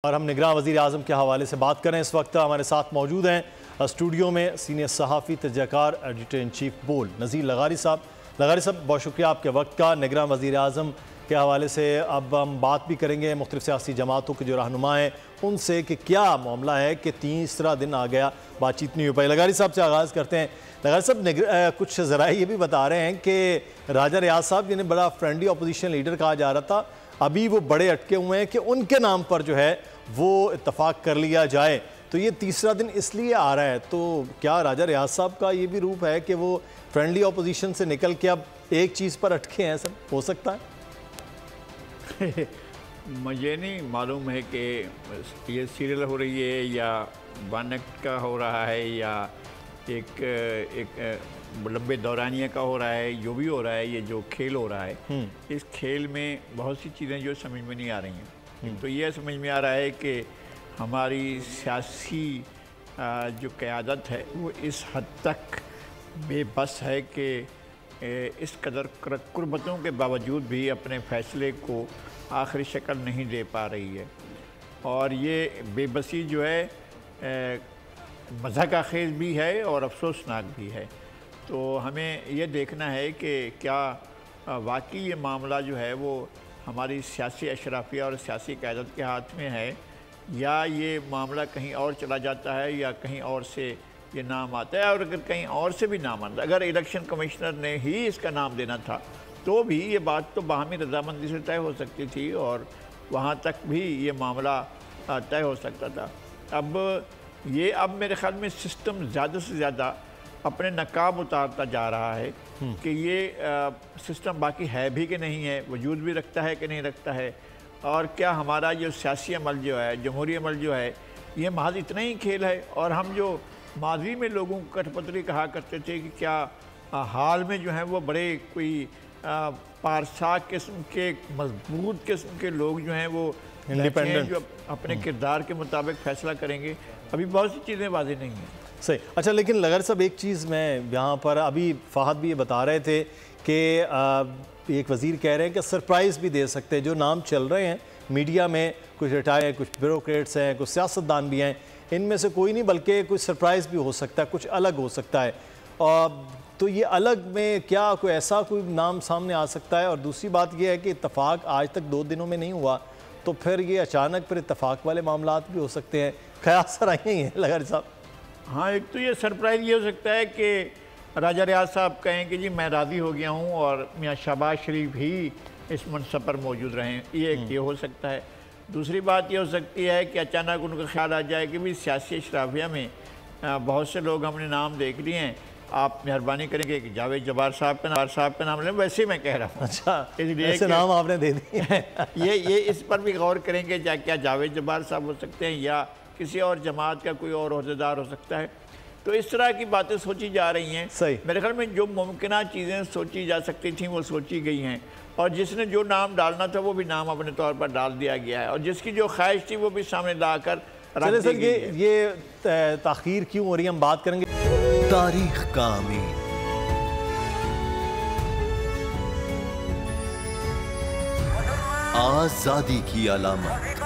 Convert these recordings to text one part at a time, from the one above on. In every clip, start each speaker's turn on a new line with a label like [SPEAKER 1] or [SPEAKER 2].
[SPEAKER 1] और हम निगरान वज़ीर आज़म के हवाले से बात करें। इस वक्त हमारे साथ मौजूद हैं स्टूडियो में सीनियर सहाफ़ी तजज़ियाकार एडिटर इन चीफ बोल नज़ीर लगारी साहब। लगारी साहब, बहुत शुक्रिया आपके वक्त का। निगरान वज़ीर आज़म के हवाले से अब हम बात भी करेंगे मुख्तलिफ़ सियासी जमातों के जो रहनुमा हैं उनसे कि क्या मामला है कि तीसरा दिन आ गया, बातचीत नहीं हो पाई। लगारी साहब से आगाज़ करते हैं। लगारी साहब, कुछ ज़राए ये भी बता रहे हैं कि राजा रियाज साहब जिन्हें बड़ा फ्रेंडली अपोजिशन लीडर कहा जा रहा था, अभी वो बड़े अटके हुए हैं कि उनके नाम पर जो है वो इत्तफाक कर लिया जाए। तो ये तीसरा दिन इसलिए आ रहा है, तो क्या राजा रियाज साहब का ये भी रूप है कि वो फ्रेंडली अपोजिशन से निकल के अब एक चीज़ पर अटके हैं? सर, हो सकता है?
[SPEAKER 2] मुझे नहीं मालूम है कि ये सीरियल हो रही है या वन एक्ट का हो रहा है या एक लंबे दौरानिया का हो रहा है। जो भी हो रहा है, ये जो खेल हो रहा है, इस खेल में बहुत सी चीज़ें जो समझ में नहीं आ रही हैं। तो ये समझ में आ रहा है कि हमारी सियासी जो क़यादत है वो इस हद तक बेबस है कि इस कदर कुर्बतों के बावजूद भी अपने फ़ैसले को आखिरी शक्ल नहीं दे पा रही है। और ये बेबसी जो है मज़ाक आखेज़ भी है और अफसोसनाक भी है। तो हमें ये देखना है कि क्या वाकई ये मामला जो है वो हमारी सियासी अशराफिया और सियासी क़यादत के हाथ में है, या ये मामला कहीं और चला जाता है या कहीं और से ये नाम आता है। और अगर कहीं और से भी नाम आता, अगर इलेक्शन कमिश्नर ने ही इसका नाम देना था तो भी ये बात तो बाहमी रजामंदी से तय हो सकती थी और वहाँ तक भी ये मामला तय हो सकता था। अब मेरे ख़्याल में सिस्टम ज़्यादा से ज़्यादा अपने नकाब उतारता जा रहा है कि ये सिस्टम बाकी है भी कि नहीं है, वजूद भी रखता है कि नहीं रखता है, और क्या हमारा जो सियासी अमल जो है, जमहूरी अमल जो है, ये महज इतना ही खेल है। और हम जो माजी में लोगों को कठपुतली कहा करते थे कि क्या हाल में जो है वो बड़े कोई पारसा किस्म के मजबूत किस्म के लोग जो हैं वो इंडिपेंडेंट जो अपने किरदार के मुताबिक फ़ैसला करेंगे, अभी बहुत सी चीज़ें वाज़ेह नहीं हैं।
[SPEAKER 1] सही। अच्छा, लेकिन लगारी साहब, एक चीज़ मैं यहाँ पर, अभी फ़हद भी ये बता रहे थे कि एक वज़ीर कह रहे हैं कि सरप्राइज़ भी दे सकते हैं। जो नाम चल रहे हैं मीडिया में, कुछ रिटायर, कुछ ब्यूरोक्रेट्स हैं, कुछ सियासतदान भी हैं, इनमें से कोई नहीं बल्कि कुछ सरप्राइज़ भी हो सकता है, कुछ अलग हो सकता है। तो ये अलग में क्या कोई ऐसा कोई नाम सामने आ सकता है? और दूसरी बात ये है कि इत्तफाक आज तक 2 दिनों में नहीं हुआ, तो फिर ये अचानक फिर इत्तफाक वाले मामला भी हो सकते हैं। ख्याल सर आई हैं लगारी साहब?
[SPEAKER 2] हाँ, एक तो ये सरप्राइज़ ये हो सकता है कि राजा रियाज साहब कहें कि जी मैं राज़ी हो गया हूँ और मियाँ शहबाज शरीफ ही इस मनसब पर मौजूद रहें, ये हो सकता है। दूसरी बात ये हो सकती है कि अचानक उनका ख्याल आ जाए कि भी सियासी अशराफिया में बहुत से लोग हमने नाम देख लिए हैं, आप मेहरबानी करेंगे कि जावेद जब्बार साहब का नाम लें। वैसे मैं कह रहा हूँ,
[SPEAKER 1] अच्छा,
[SPEAKER 2] इसलिए
[SPEAKER 1] ऐसे नाम आपने दे दिए।
[SPEAKER 2] ये इस पर भी गौर करेंगे क्या जावेद जब्बार साहब हो सकते हैं या किसी और जमात का कोई और ओहदेदार हो सकता है। तो इस तरह की बातें सोची जा रही हैं।
[SPEAKER 1] सही।
[SPEAKER 2] मेरे ख्याल में जो मुमकिन चीज़ें सोची जा सकती थी वो सोची गई हैं, और जिसने जो नाम डालना था वो भी नाम अपने तौर पर डाल दिया गया है, और जिसकी जो ख्वाहिश थी वो भी सामने लाकर
[SPEAKER 1] चले सर, ये ताख़ीर क्यों हो रही है, हम बात करेंगे।
[SPEAKER 3] तारीख का अमीन, आजादी की अलामत,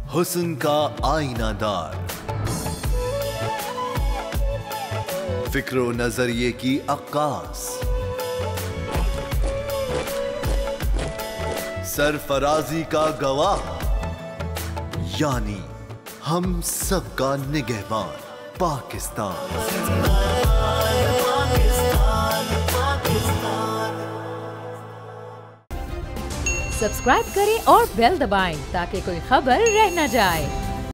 [SPEAKER 3] हुस्न का आईनादार, फिक्रो नजरिए की अक्कास, सरफराजी का गवाह, यानी हम सबका निगहबान पाकिस्तान।
[SPEAKER 4] सब्सक्राइब करें और बेल दबाएं ताकि कोई खबर रह न जाए।